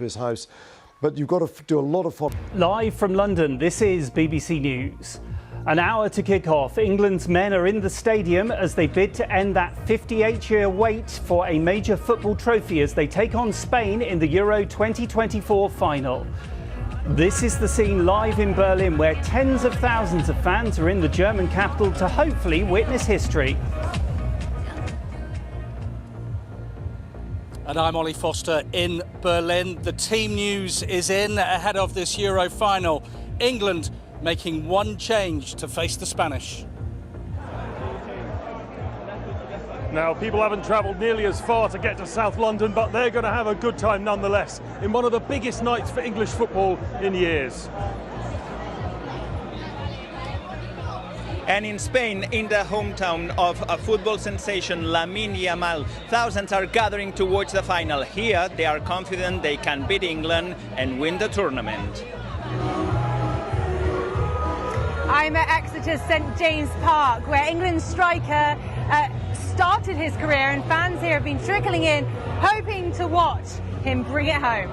his house. But you've got to do a lot of fun. Live from London, this is BBC News. An hour to kick off. England's men are in the stadium as they bid to end that 58-year wait for a major football trophy as they take on Spain in the Euro 2024 final. This is the scene live in Berlin, where tens of thousands of fans are in the German capital to hopefully witness history. And I'm Ollie Foster in Berlin. The team news is in ahead of this Euro final. England making one change to face the Spanish. Now, people haven't travelled nearly as far to get to South London, but they're going to have a good time nonetheless in one of the biggest nights for English football in years. And in Spain, in the hometown of a football sensation, Lamine Yamal, thousands are gathering to watch the final. Here, they are confident they can beat England and win the tournament. I'm at Exeter's St James Park, where England's striker started his career, and fans here have been trickling in, hoping to watch him bring it home.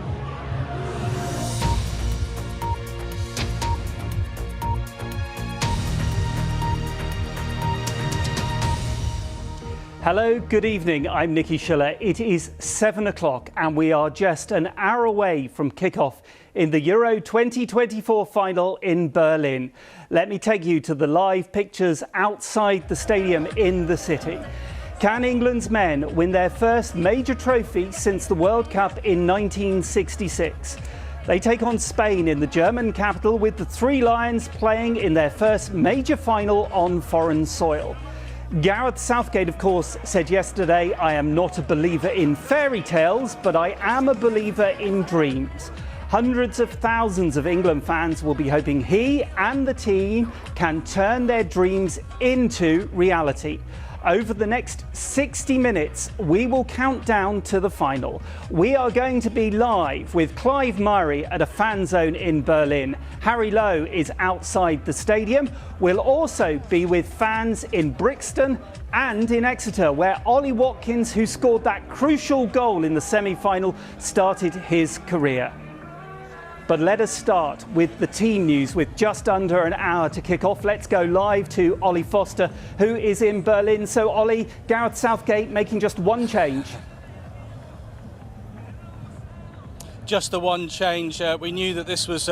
Hello, good evening. I'm Nicky Schiller. It is 7 o'clock and we are just an hour away from kickoff in the Euro 2024 final in Berlin. Let me take you to the live pictures outside the stadium in the city. Can England's men win their first major trophy since the World Cup in 1966? They take on Spain in the German capital, with the Three Lions playing in their first major final on foreign soil. Gareth Southgate, of course, said yesterday, "I am not a believer in fairy tales, but I am a believer in dreams." Hundreds of thousands of England fans will be hoping he and the team can turn their dreams into reality. Over the next 60 minutes, we will count down to the final. We are going to be live with Clive Myrie at a fan zone in Berlin. Harry Lowe is outside the stadium. We'll also be with fans in Brixton and in Exeter, where Ollie Watkins, who scored that crucial goal in the semi-final, started his career. But let us start with the team news. With just under an hour to kick off, let's go live to Ollie Foster, who is in Berlin. So, Ollie, Gareth Southgate making just one change. Just the one change. We knew that this was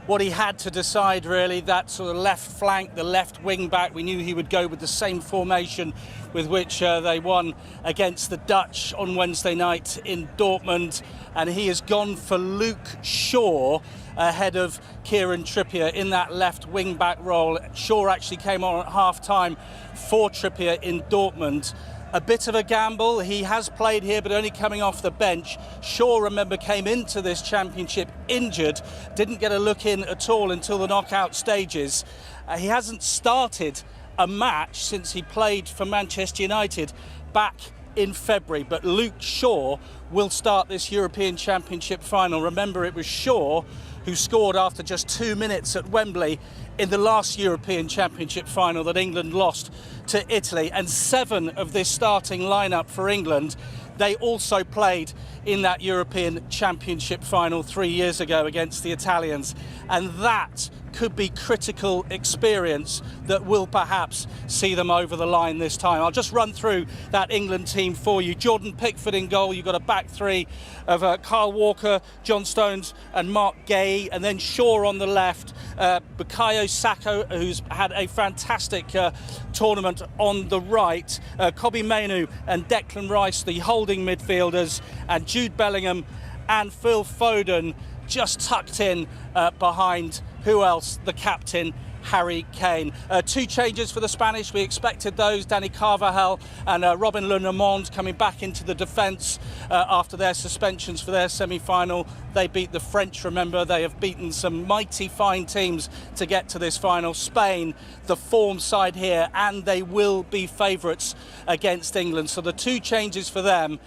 what he had to decide, really. That sort of left flank, the left wing back. We knew he would go with the same formation with which they won against the Dutch on Wednesday night in Dortmund. And he has gone for Luke Shaw ahead of Kieran Trippier in that left wing back role. Shaw actually came on at half time for Trippier in Dortmund. A bit of a gamble. He has played here, but only coming off the bench. Shaw, remember, came into this championship injured, didn't get a look in at all until the knockout stages. He hasn't started a match since he played for Manchester United back in February, but Luke Shaw will start this European Championship final. Remember, it was Shaw who scored after just 2 minutes at Wembley in the last European Championship final that England lost to Italy. And 7 of this starting lineup for England, they also played in that European Championship final 3 years ago against the Italians. And that could be critical experience that will perhaps see them over the line this time. I'll just run through that England team for you. Jordan Pickford in goal. You've got a back three of Kyle Walker, John Stones and Mark Gay, and then Shaw on the left, Bukayo Saka, who's had a fantastic tournament on the right, Kobbie Mainoo and Declan Rice, the holding midfielders, and Jude Bellingham and Phil Foden just tucked in behind, who else? The captain, Harry Kane. 2 changes for the Spanish. We expected those. Dani Carvajal and Robin Le Normand coming back into the defence after their suspensions for their semi-final. They beat the French, remember. They have beaten some mighty fine teams to get to this final. Spain, the form side here, and they will be favourites against England. So the 2 changes for them.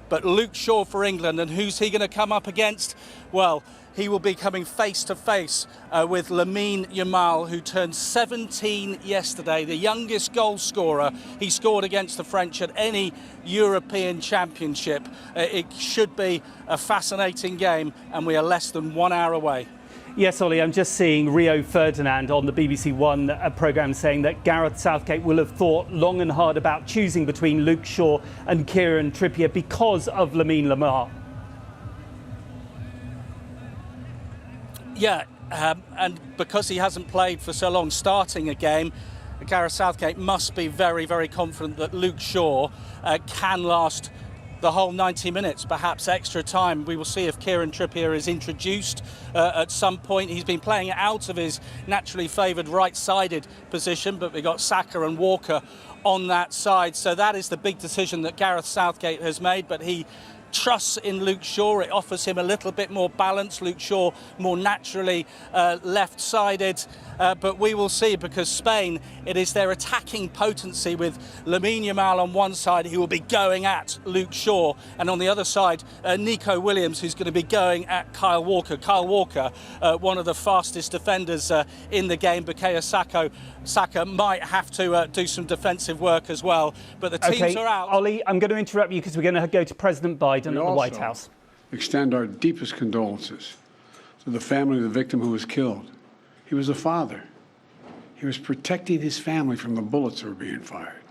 but Luke Shaw for England. And who's he going to come up against? Well, he will be coming face to face with Lamine Yamal, who turned 17 yesterday, the youngest goal scorer. He scored against the French at any European Championship. It should be a fascinating game, and we are less than 1 hour away. Yes, Ollie, I'm just seeing Rio Ferdinand on the BBC One programme saying that Gareth Southgate will have thought long and hard about choosing between Luke Shaw and Kieran Trippier because of Lamine Yamal. Yeah, and because he hasn't played for so long, starting a game, Gareth Southgate must be very, very confident that Luke Shaw can last the whole 90 minutes, perhaps extra time. We will see if Kieran Trippier is introduced at some point. He's been playing out of his naturally favoured right-sided position, but we've got Saka and Walker on that side. So that is the big decision that Gareth Southgate has made, but he trusts in Luke Shaw. It offers him a little bit more balance. Luke Shaw more naturally left-sided, but we will see, because Spain, it is their attacking potency with Lamine Yamal on one side, who will be going at Luke Shaw, and on the other side, Nico Williams, who's going to be going at Kyle Walker. Kyle Walker, one of the fastest defenders in the game. Bukayo Saka might have to do some defensive work as well, but the teams are out. Ollie, I'm going to interrupt you because we're going to go to President Biden at the White House. Extend our deepest condolences to the family of the victim who was killed. He was a father. He was protecting his family from the bullets that were being fired,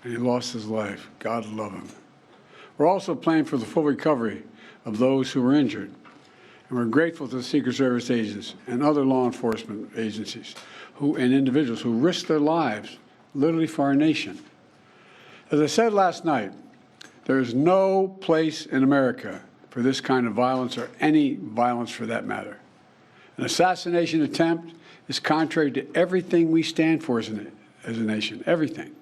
and he lost his life. God love him. We're also praying for the full recovery of those who were injured, and we're grateful to the Secret Service agents and other law enforcement agencies and individuals who risked their lives literally for our nation. As I said last night, there is no place in America for this kind of violence, or any violence for that matter. An assassination attempt is contrary to everything we stand for as a nation, everything.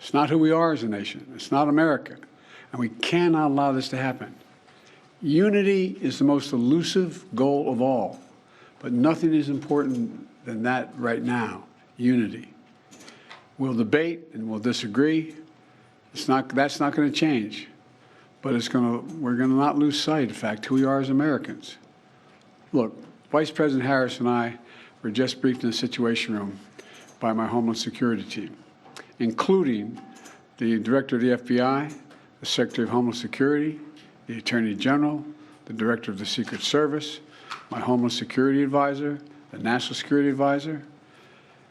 It's not who we are as a nation. It's not America. And we cannot allow this to happen. Unity is the most elusive goal of all, but nothing is important than that right now, unity. We'll debate and we'll disagree. That's not going to change, but we're going to not lose sight, in fact, who we are as Americans. Look, Vice President Harris and I were just briefed in the Situation Room by my Homeland Security team, including the Director of the FBI, the Secretary of Homeland Security, the Attorney General, the Director of the Secret Service, my Homeland Security Advisor, the National Security Advisor,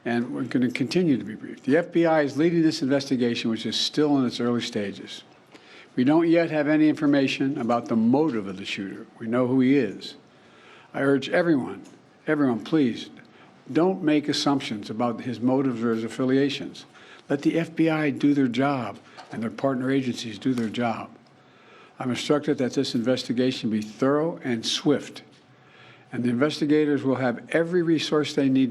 and we're going to continue to be briefed. The FBI is leading this investigation, which is still in its early stages. We don't yet have any information about the motive of the shooter. We know who he is. I urge everyone, please, don't make assumptions about his motives or his affiliations. Let the FBI do their job and their partner agencies do their job. I'm instructed that this investigation be thorough and swift, and the investigators will have every resource they need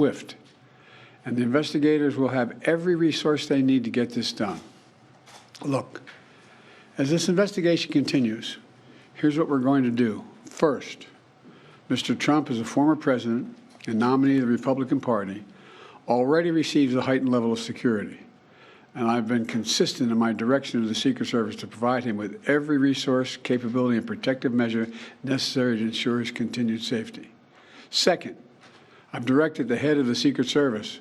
to get this done. Look, as this investigation continues, here's what we're going to do. First, Mr. Trump, as a former president and nominee of the Republican Party, already receives a heightened level of security. And I've been consistent in my direction to the Secret Service to provide him with every resource, capability, and protective measure necessary to ensure his continued safety. Second, I've directed the head of the Secret Service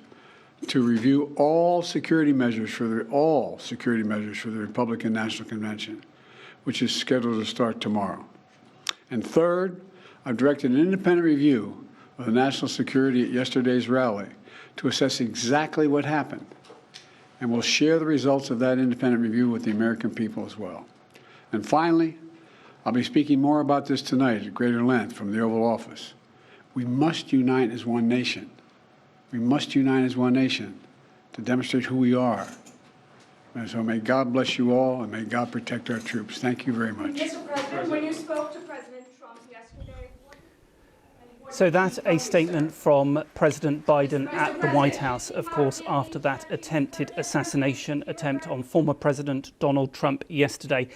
to review all security measures for the Republican National Convention, which is scheduled to start tomorrow. And third, I've directed an independent review of the national security at yesterday's rally to assess exactly what happened. And we'll share the results of that independent review with the American people as well. And finally, I'll be speaking more about this tonight at greater length from the Oval Office. We must unite as one nation. We must unite as one nation to demonstrate who we are. And so may God bless you all, and may God protect our troops. Thank you very much. Mr. President, when you spoke to President Trump yesterday... So that's a statement from President Biden at the White House, of course, after that attempted assassination attempt on former President Donald Trump yesterday.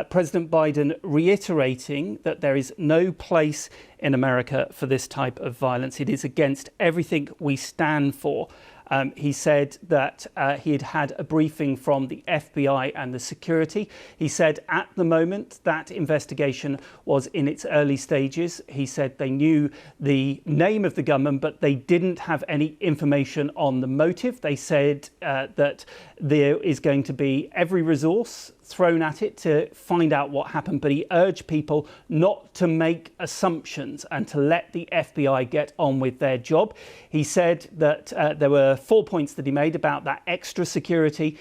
President Biden reiterating that there is no place in America for this type of violence. It is against everything we stand for. He said that he had had a briefing from the FBI and the security. He said at the moment that investigation was in its early stages. He said they knew the name of the gunman, but they didn't have any information on the motive. They said that there is going to be every resource thrown at it to find out what happened, but he urged people not to make assumptions and to let the FBI get on with their job. He said that there were 4 points that he made about that extra security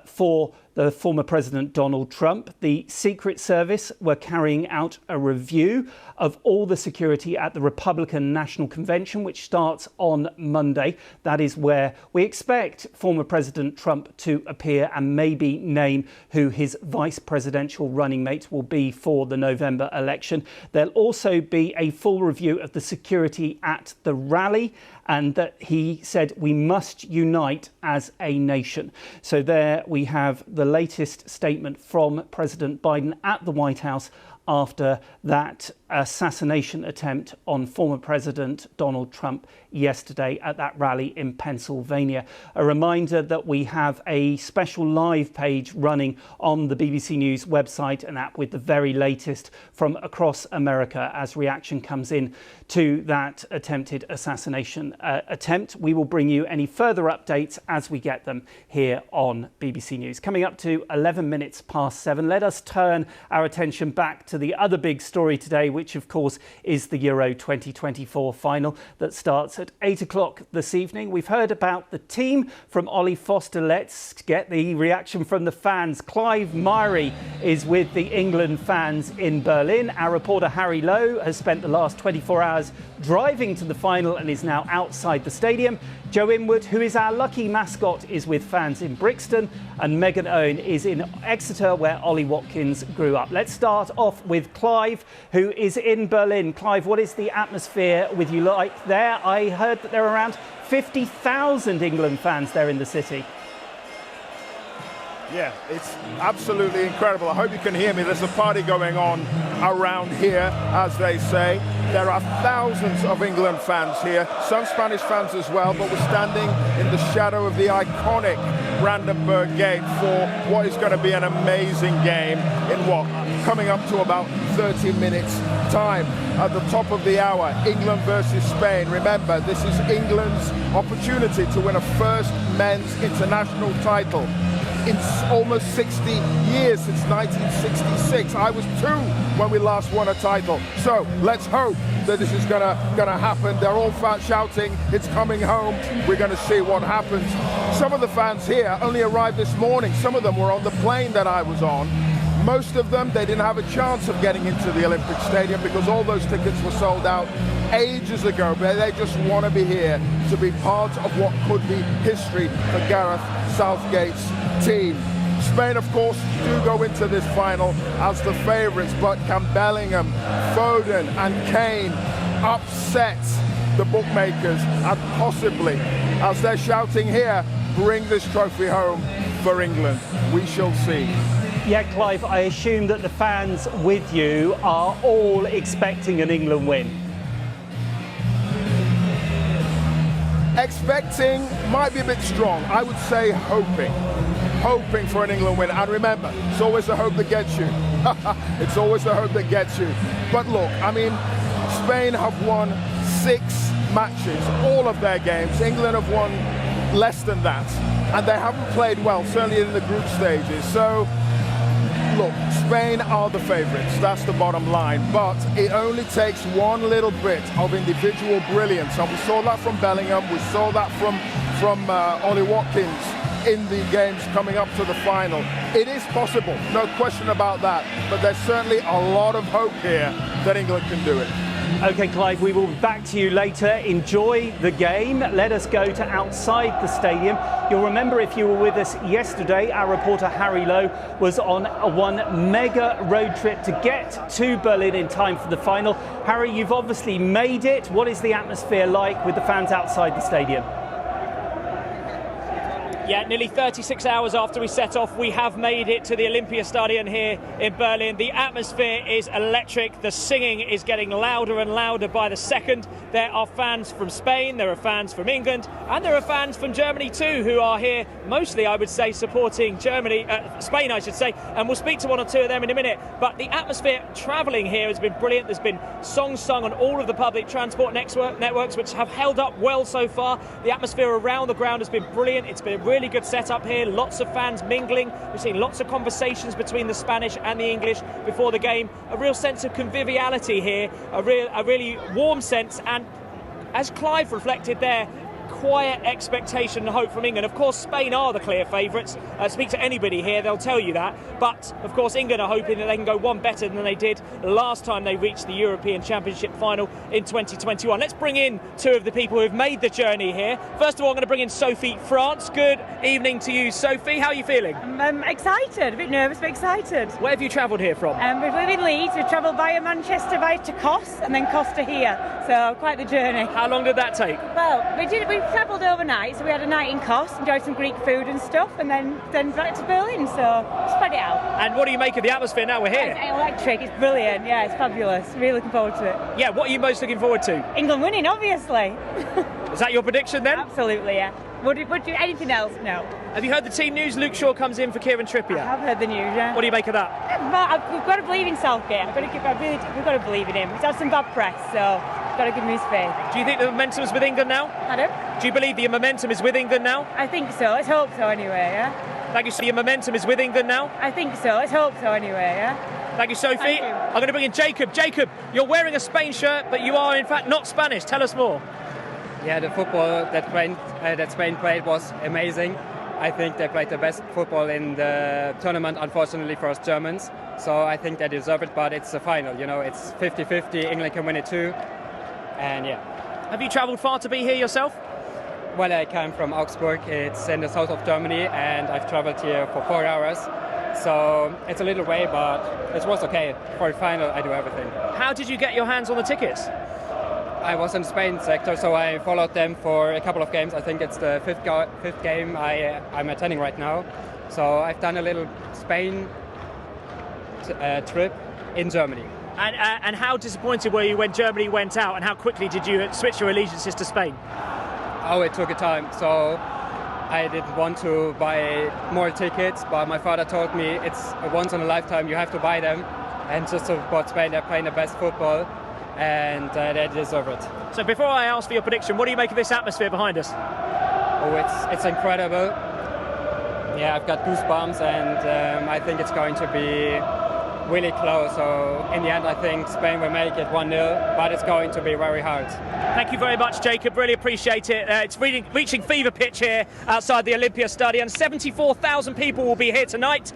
for the former President Donald Trump. The Secret Service were carrying out a review of all the security at the Republican National Convention, which starts on Monday. That is where we expect former President Trump to appear and maybe name who his vice presidential running mate will be for the November election. There'll also be a full review of the security at the rally, and that he said we must unite as a nation. So there we have the latest statement from President Biden at the White House after that assassination attempt on former President Donald Trump yesterday at that rally in Pennsylvania. A reminder that we have a special live page running on the BBC News website and app with the very latest from across America as reaction comes in to that attempted assassination attempt. We will bring you any further updates as we get them here on BBC News. Coming up to 11 minutes past 7, let us turn our attention back to the other big story today, which of course is the Euro 2024 final that starts at 8 o'clock this evening. We've heard about the team from Ollie Foster. Let's get the reaction from the fans. Clive Myrie is with the England fans in Berlin. Our reporter Harry Lowe has spent the last 24 hours driving to the final and is now outside the stadium. Joe Inwood, who is our lucky mascot, is with fans in Brixton, and Megan Owen is in Exeter, where Ollie Watkins grew up. Let's start off with Clive, who is in Berlin. Clive, what is the atmosphere with you like there? I heard that there are around 50,000 England fans there in the city. Yeah, it's absolutely incredible. I hope you can hear me. There's a party going on around here, as they say. There are thousands of England fans here, some Spanish fans as well, but we're standing in the shadow of the iconic Brandenburg Gate for what is going to be an amazing game in coming up to about 30 minutes time. At the top of the hour, England versus Spain. Remember, this is England's opportunity to win a first men's international title in almost 60 years, since 1966. I was 2 when we last won a title. So let's hope that this is gonna happen. They're all shouting, it's coming home. We're gonna see what happens. Some of the fans here only arrived this morning. Some of them were on the plane that I was on. Most of them, they didn't have a chance of getting into the Olympic Stadium because all those tickets were sold out ages ago, but they just want to be here to be part of what could be history for Gareth Southgate's team. Spain, of course, do go into this final as the favourites, but can Bellingham, Foden and Kane upset the bookmakers and possibly, as they're shouting here, bring this trophy home for England? We shall see. Yeah, Clive, I assume that the fans with you are all expecting an England win. Expecting might be a bit strong. I would say hoping for an England win. And remember, it's always the hope that gets you. It's always the hope that gets you. But look, I mean, Spain have won 6 matches, all of their games. England have won less than that. And they haven't played well, certainly in the group stages. So, look, Spain are the favourites, that's the bottom line, but it only takes one little bit of individual brilliance, and we saw that from Bellingham, we saw that from Ollie Watkins in the games coming up to the final. It is possible, no question about that, but there's certainly a lot of hope here that England can do it. OK, Clive, we will be back to you later. Enjoy the game. Let us go to outside the stadium. You'll remember, if you were with us yesterday, our reporter Harry Lowe was on one mega road trip to get to Berlin in time for the final. Harry, you've obviously made it. What is the atmosphere like with the fans outside the stadium? Yeah, nearly 36 hours after we set off, we have made it to the Olympiastadion here in Berlin. The atmosphere is electric. The singing is getting louder and louder by the second. There are fans from Spain, there are fans from England, and there are fans from Germany too, who are here mostly, I would say, supporting Spain, I should say. And we'll speak to one or two of them in a minute. But the atmosphere travelling here has been brilliant. There's been songs sung on all of the public transport networks, which have held up well so far. The atmosphere around the ground has been brilliant. It's been a really good setup here. Lots of fans mingling. We've seen lots of conversations between the Spanish and the English before the game. A real sense of conviviality here, a really warm sense, and as Clive reflected there, quiet expectation and hope from England. Of course, Spain are the clear favourites. Speak to anybody here, they'll tell you that. But, of course, England are hoping that they can go one better than they did last time they reached the European Championship final in 2021. Let's bring in two of the people who've made the journey here. First of all, I'm going to bring in Sophie France. Good evening to you, Sophie. How are you feeling? I'm excited, a bit nervous, but excited. Where have you travelled here from? We live in Leeds. We've travelled via Manchester, via to Kos, and then Kos to here. So, quite the journey. How long did that take? Well, we travelled overnight, so we had a night in Kos, enjoyed some Greek food and stuff, and then back to Berlin, so spread it out. And what do you make of the atmosphere now we're here? It's electric, it's brilliant, yeah, it's fabulous. Really looking forward to it. Yeah, what are you most looking forward to? England winning, obviously. Is that your prediction then? Absolutely, yeah. Would you anything else? No. Have you heard the team news? Luke Shaw comes in for Kieran Trippier. I have heard the news, yeah. What do you make of that? We've got to believe in Southgate. We've got to believe in him. He's had some bad press, so we've got to give him his faith. Do you think the momentum is with England now? Pardon? Do you believe the momentum is with England now? I think so. Let's hope so anyway, yeah. Thank you. So the momentum is with England now? I think so. Let's hope so anyway, yeah. Thank you, Sophie. Thank you. I'm going to bring in Jacob. Jacob, you're wearing a Spain shirt, but you are in fact not Spanish. Tell us more. Yeah, the football that Spain played was amazing. I think they played the best football in the tournament, unfortunately for us Germans. So I think they deserve it, but it's the final, you know, it's 50-50, England can win it too. And yeah. Have you travelled far to be here yourself? Well, I came from Augsburg, it's in the south of Germany, and I've travelled here for 4 hours. So it's a little way, but it was okay. For the final, I do everything. How did you get your hands on the tickets? I was in Spain sector, so I followed them for a couple of games. I think it's the fifth game I'm attending right now. So I've done a little Spain trip in Germany. And how disappointed were you when Germany went out, and how quickly did you switch your allegiances to Spain? Oh, it took a time. So I didn't want to buy more tickets, but my father told me it's once in a lifetime, you have to buy them. And just to support Spain, they're playing the best football. And they deserve it. So before I ask for your prediction, what do you make of this atmosphere behind us? Oh, it's incredible. Yeah, I've got goosebumps, and I think it's going to be really close. So in the end, I think Spain will make it 1-0, but it's going to be very hard. Thank you very much, Jacob. Really appreciate it. It's reaching fever pitch here outside the Olympiastadion. 74,000 people will be here tonight.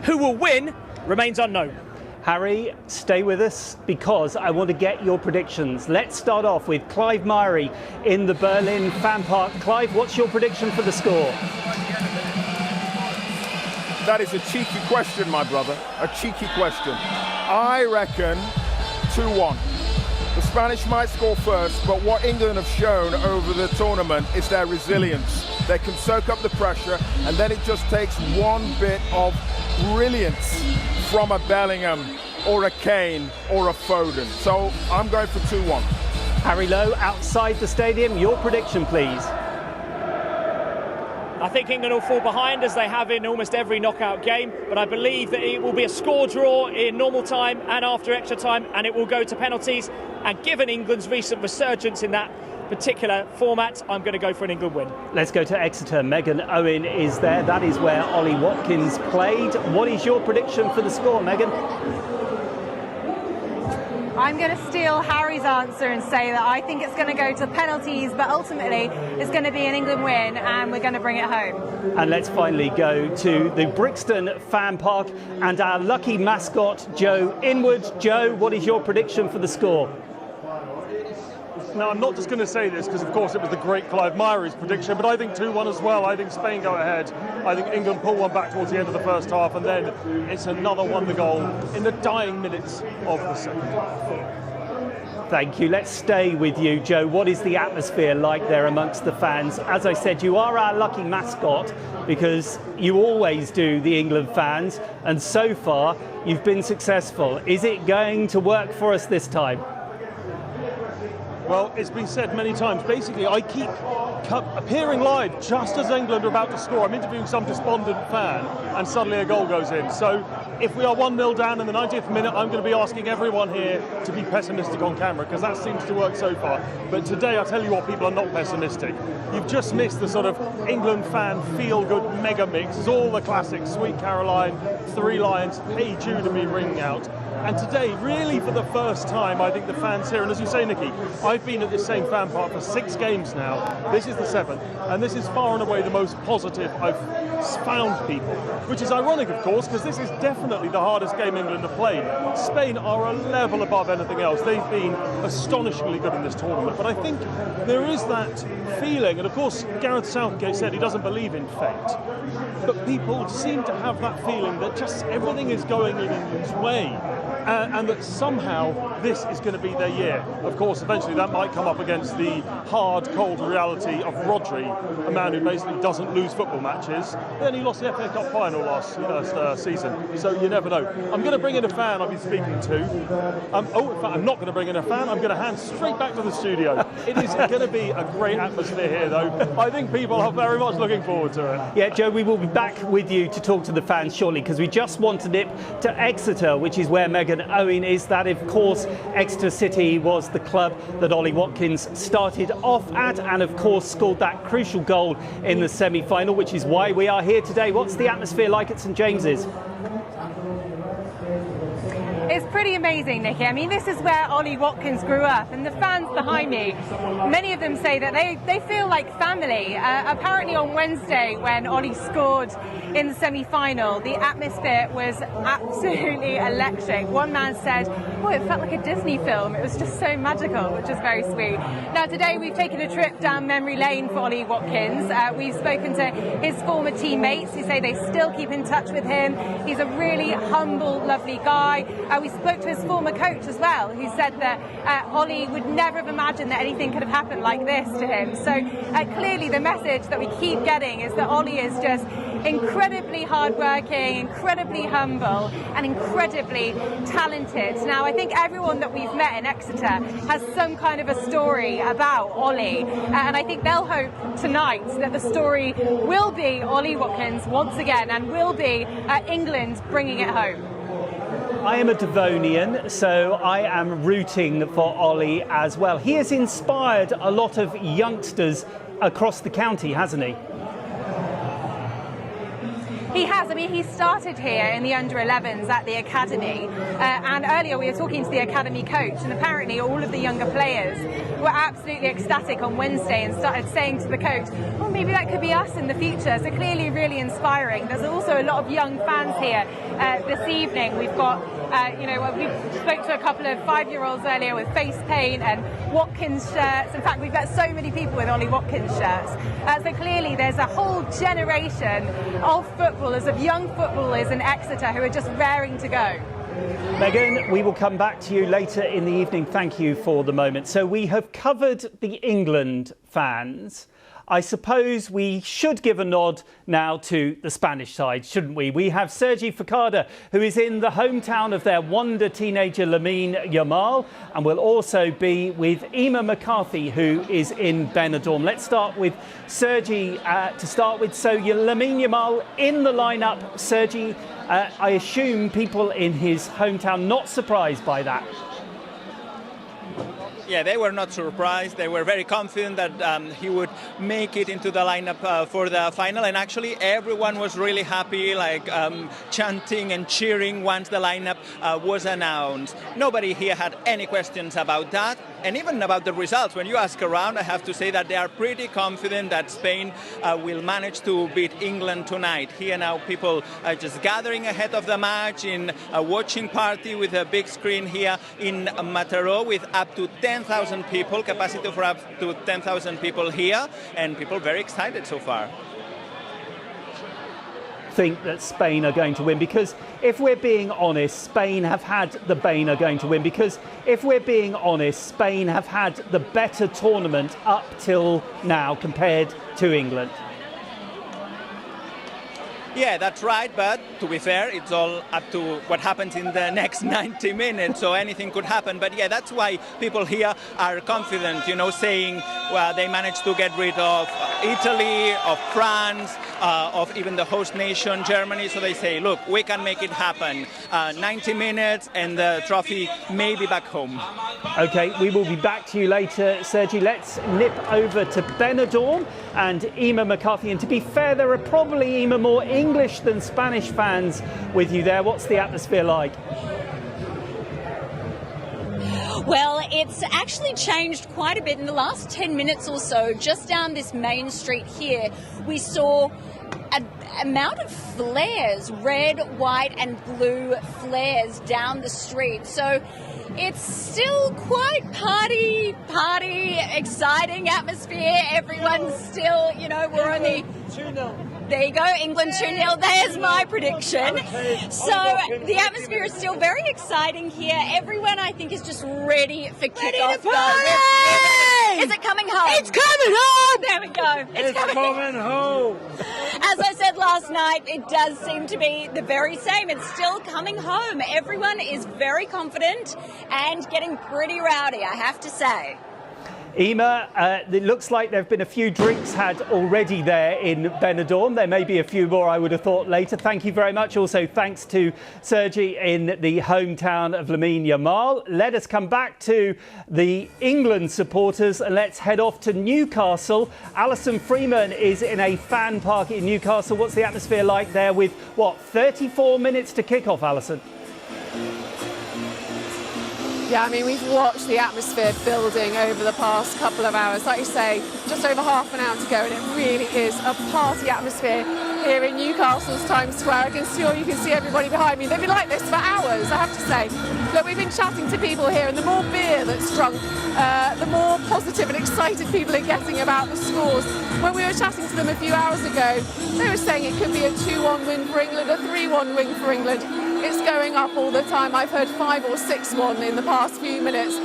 Who will win remains unknown. Harry, stay with us because I want to get your predictions. Let's start off with Clive Myrie in the Berlin fan park. Clive, what's your prediction for the score? That is a cheeky question, my brother. A cheeky question. I reckon 2-1. The Spanish might score first, but what England have shown over the tournament is their resilience. They can soak up the pressure, and then it just takes one bit of brilliance from a Bellingham or a Kane or a Foden. So I'm going for 2-1. Harry Lowe, outside the stadium, your prediction, please. I think England will fall behind, as they have in almost every knockout game, but I believe that it will be a score draw in normal time and after extra time, and it will go to penalties. And given England's recent resurgence in that particular format, I'm going to go for an England win. Let's go to Exeter. Megan Owen is there. That is where Ollie Watkins played. What is your prediction for the score, Megan? I'm going to steal Harry's answer and say that I think it's going to go to penalties, but ultimately it's going to be an England win and we're going to bring it home. And let's finally go to the Brixton fan park and our lucky mascot, Joe Inwood. Joe, what is your prediction for the score? Now, I'm not just going to say this because, of course, it was the great Clive Myrie's prediction, but I think 2-1 as well. I think Spain go ahead. I think England pull one back towards the end of the first half, and then it's another wonder goal in the dying minutes of the second half. Thank you. Let's stay with you, Joe. What is the atmosphere like there amongst the fans? As I said, you are our lucky mascot because you always do the England fans, and so far you've been successful. Is it going to work for us this time? Well, it's been said many times. Basically, I keep appearing live just as England are about to score. I'm interviewing some despondent fan, and suddenly a goal goes in. So if we are 1-0 down in the 90th minute, I'm going to be asking everyone here to be pessimistic on camera, because that seems to work so far. But today, I tell you what, people are not pessimistic. You've just missed the sort of England fan feel-good mega mix. It's all the classics: Sweet Caroline, Three Lions, Hey Jude to be ringing out. And today, really for the first time, I think the fans here, and as you say, Nicky, I've been at this same fan park for 6 games now. This is the 7th, and this is far and away the most positive I've found people, which is ironic, of course, because this is definitely the hardest game England have played. Spain are a level above anything else. They've been astonishingly good in this tournament, but I think there is that feeling, and of course, Gareth Southgate said he doesn't believe in fate, but people seem to have that feeling that just everything is going in England's way. And that somehow this is going to be their year. Of course, eventually that might come up against the hard, cold reality of Rodri, a man who basically doesn't lose football matches. Then he lost the FA Cup final last season, so you never know. I'm going to bring in a fan I've been speaking to. In fact, I'm not going to bring in a fan. I'm going to hand straight back to the studio. It is going to be a great atmosphere here, though. I think people are very much looking forward to it. Yeah, Joe, we will be back with you to talk to the fans shortly, because we just want to nip to Exeter, which is where Megan Owen is. That, of course, Exeter City was the club that Ollie Watkins started off at, and of course scored that crucial goal in the semi-final, which is why we are here today. What's the atmosphere like at St James's? It's pretty amazing, Nicky. I mean, this is where Ollie Watkins grew up, and the fans behind me, many of them say that they feel like family. Apparently on Wednesday, when Ollie scored in the semi-final, the atmosphere was absolutely electric. One man said, oh, it felt like a Disney film. It was just so magical, which is very sweet. Now, today we've taken a trip down memory lane for Ollie Watkins. We've spoken to his former teammates who say they still keep in touch with him. He's a really humble, lovely guy. We spoke to his former coach as well, who said that Ollie would never have imagined that anything could have happened like this to him. So clearly the message that we keep getting is that Ollie is just incredibly hardworking, incredibly humble, and incredibly talented. Now, I think everyone that we've met in Exeter has some kind of a story about Ollie, and I think they'll hope tonight that the story will be Ollie Watkins once again, and will be England bringing it home. I am a Devonian, so I am rooting for Ollie as well. He has inspired a lot of youngsters across the county, hasn't he? He has. I mean, he started here in the under-11s at the academy, and earlier we were talking to the academy coach, and apparently all of the younger players were absolutely ecstatic on Wednesday and started saying to the coach, well, maybe that could be us in the future. So clearly really inspiring. There's also a lot of young fans here this evening. We've got, we spoke to a couple of 5-year-olds earlier with face paint and Watkins shirts. In fact, we've got so many people with Ollie Watkins shirts. So clearly there's a whole generation of footballers, of young footballers in Exeter who are just raring to go. Megan, we will come back to you later in the evening. Thank you for the moment. So we have covered the England fans. I suppose we should give a nod now to the Spanish side, shouldn't we? We have Sergi Facada, who is in the hometown of their wonder teenager Lamine Yamal, and will also be with Emma McCarthy, who is in Benidorm. Let's start with Sergi to start with. So Lamine Yamal in the lineup. Sergi, I assume people in his hometown not surprised by that. Yeah, they were not surprised. They were very confident that he would make it into the lineup for the final. And actually, everyone was really happy, chanting and cheering once the lineup was announced. Nobody here had any questions about that. And even about the results. When you ask around, I have to say that they are pretty confident that Spain will manage to beat England tonight. Here now, people are just gathering ahead of the match in a watching party with a big screen here in Mataró with up to 10,000 people, capacity for up to 10,000 people here, and people very excited so far. think that Spain are going to win? Because if we're being honest, Spain have had the Spain are going to win. Because if we're being honest, Spain have had the better tournament up till now compared to England. Yeah, that's right, but to be fair, it's all up to what happens in the next 90 minutes, so anything could happen. But yeah, that's why people here are confident, you know, saying, well, they managed to get rid of Italy, of France, of even the host nation, Germany, so they say, look, we can make it happen. 90 minutes and the trophy may be back home. OK, we will be back to you later, Sergi. Let's nip over to Benidorm and Emma McCarthy. And to be fair, there are probably, Emma, more English than Spanish fans with you there. What's the atmosphere like? Well, it's actually changed quite a bit in the last 10 minutes or so. Just down this main street here, we saw an amount of flares, red, white and blue flares down the street. So it's still quite party, exciting atmosphere. Everyone's still, you know, we're on the... 2-0. There you go, England 2-0. There's my prediction. So the atmosphere is still very exciting here. Everyone, I think, is just ready for kickoff. Is it coming home? It's coming home! There we go. It's coming home. As I said last night, it does seem to be the very same. It's still coming home. Everyone is very confident and getting pretty rowdy, I have to say. Emma, it looks like there have been a few drinks had already there in Benidorm. There may be a few more, I would have thought, later. Thank you very much. Also, thanks to Sergi in the hometown of Lamine Yamal. Let us come back to the England supporters and let's head off to Newcastle. Alison Freeman is in a fan park in Newcastle. What's the atmosphere like there with, what, 34 minutes to kick off, Alison? Yeah, I mean, we've watched the atmosphere building over the past couple of hours. Like you say, just over half an hour to go, and it really is a party atmosphere here in Newcastle's Times Square. You can see everybody behind me. They've been like this for hours, I have to say. Look, we've been chatting to people here, and the more beer that's drunk, the more positive and excited people are getting about the scores. When we were chatting to them a few hours ago, they were saying it could be a 2-1 win for England, a 3-1 win for England. It's going up all the time. I've heard 5 or 6-1 in the past few minutes.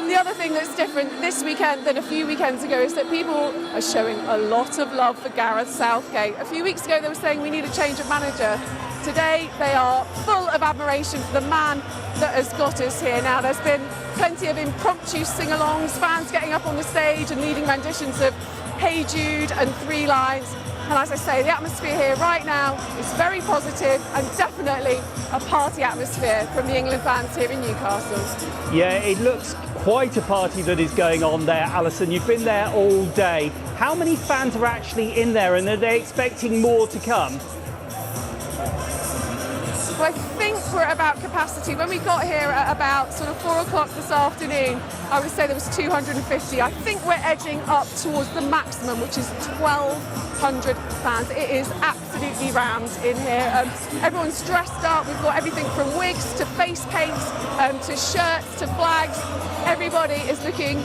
The other thing that's different this weekend than a few weekends ago is that people are showing a lot of love for Gareth Southgate. A few weeks ago they were saying we need a change of manager. Today they are full of admiration for the man that has got us here. Now there's been plenty of impromptu sing-alongs, fans getting up on the stage and leading renditions of Hey Jude and Three Lines. And as I say, the atmosphere here right now is very positive and definitely a party atmosphere from the England fans here in Newcastle. Yeah, it looks quite a party that is going on there, Alison. You've been there all day. How many fans are actually in there, and are they expecting more to come? Well, I think we're at about capacity. When we got here at about sort of 4 o'clock this afternoon, I would say there was 250. I think we're edging up towards the maximum, which is 1,200 fans. It is absolutely rammed in here. Everyone's dressed up. We've got everything from wigs to face paints to shirts to flags. Everybody is looking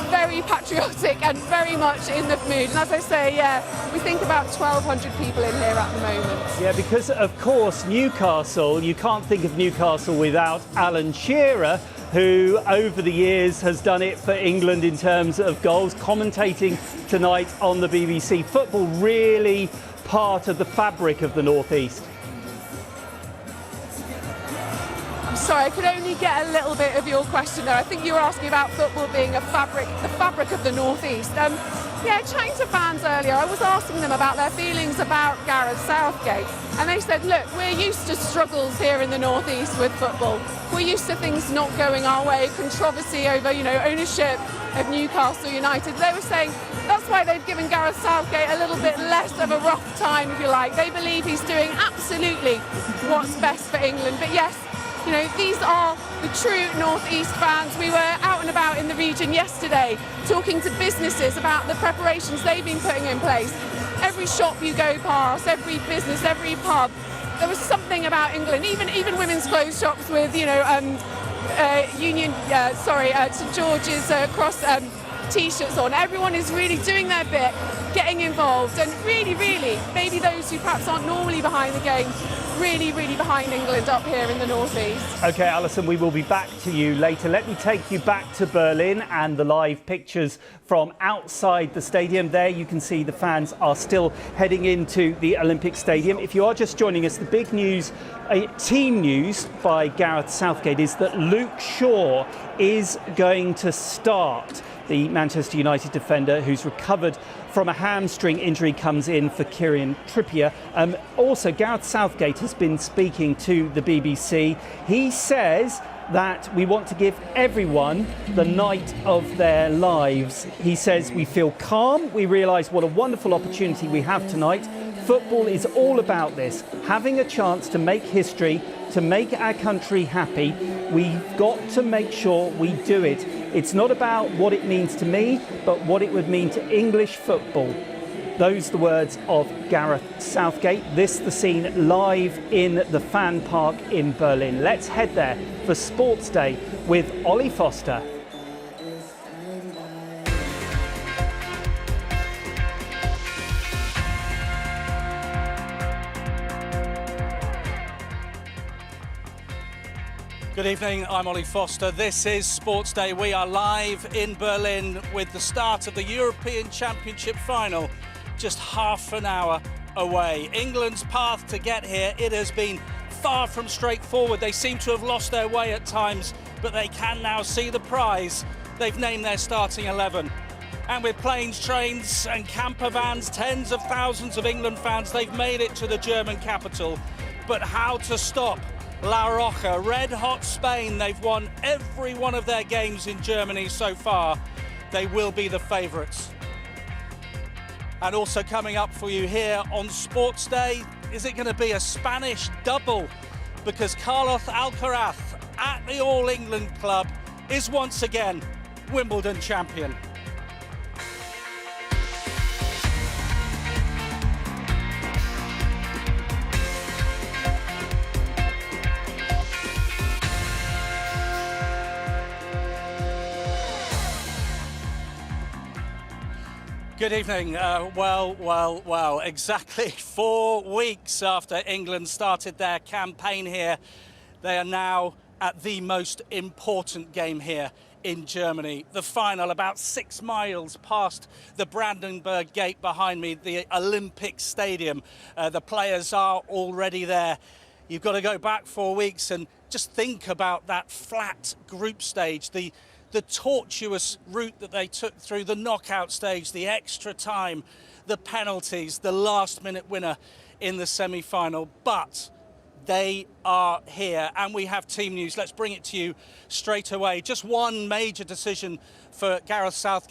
very patriotic and very much in the mood. And as I say, yeah, we think about 1,200 people in here at the moment. Yeah, because of course Newcastle, you can't think of Newcastle without Alan Shearer, who over the years has done it for England in terms of goals, commentating tonight on the BBC. Football really part of the fabric of the North East. Sorry, I could only get a little bit of your question there. I think you were asking about football being the fabric of the North East. Yeah, chatting to fans earlier, I was asking them about their feelings about Gareth Southgate. And they said, look, we're used to struggles here in the North East with football. We're used to things not going our way, controversy over, ownership of Newcastle United. They were saying that's why they've given Gareth Southgate a little bit less of a rough time, if you like. They believe he's doing absolutely what's best for England. But yes, these are the true North East fans. We were out and about in the region yesterday talking to businesses about the preparations they've been putting in place. Every shop you go past, every business, every pub, there was something about England. Even women's clothes shops with, St George's across T-shirts on. Everyone is really doing their bit, getting involved, and really, maybe those who perhaps aren't normally behind the game, really behind England up here in the northeast. OK, Alison, we will be back to you later. Let me take you back to Berlin and the live pictures from outside the stadium. There you can see the fans are still heading into the Olympic Stadium. If you are just joining us, the big news, team news by Gareth Southgate, is that Luke Shaw is going to start. The Manchester United defender who's recovered from a hamstring injury comes in for Kieran Trippier. Also, Gareth Southgate has been speaking to the BBC. He says that we want to give everyone the night of their lives. He says we feel calm, we realise what a wonderful opportunity we have tonight. Football is all about this, having a chance to make history, to make our country happy. We've got to make sure we do it. It's not about what it means to me, but what it would mean to English football. Those are the words of Gareth Southgate. This the scene live in the fan park in Berlin. Let's head there for Sports Day with Ollie Foster. Good evening, I'm Ollie Foster. This is Sports Day. We are live in Berlin with the start of the European Championship final just half an hour away. England's path to get here, it has been far from straightforward. They seem to have lost their way at times, but they can now see the prize. They've named their starting 11. And with planes, trains and camper vans, tens of thousands of England fans, they've made it to the German capital. But how to stop La Roja, red-hot Spain? They've won every one of their games in Germany so far. They will be the favourites. And also coming up for you here on Sports Day, is it going to be a Spanish double? Because Carlos Alcaraz at the All England club is once again Wimbledon champion. Good evening. Well, exactly 4 weeks after England started their campaign here, they are now at the most important game here in Germany. The final, about 6 miles past the Brandenburg Gate behind me, the Olympic Stadium. The players are already there. You've got to go back 4 weeks and just think about that flat group stage, the tortuous route that they took through, the knockout stage, the extra time, the penalties, the last-minute winner in the semi-final. But they are here, and we have team news. Let's bring it to you straight away. Just one major decision for Gareth Southgate.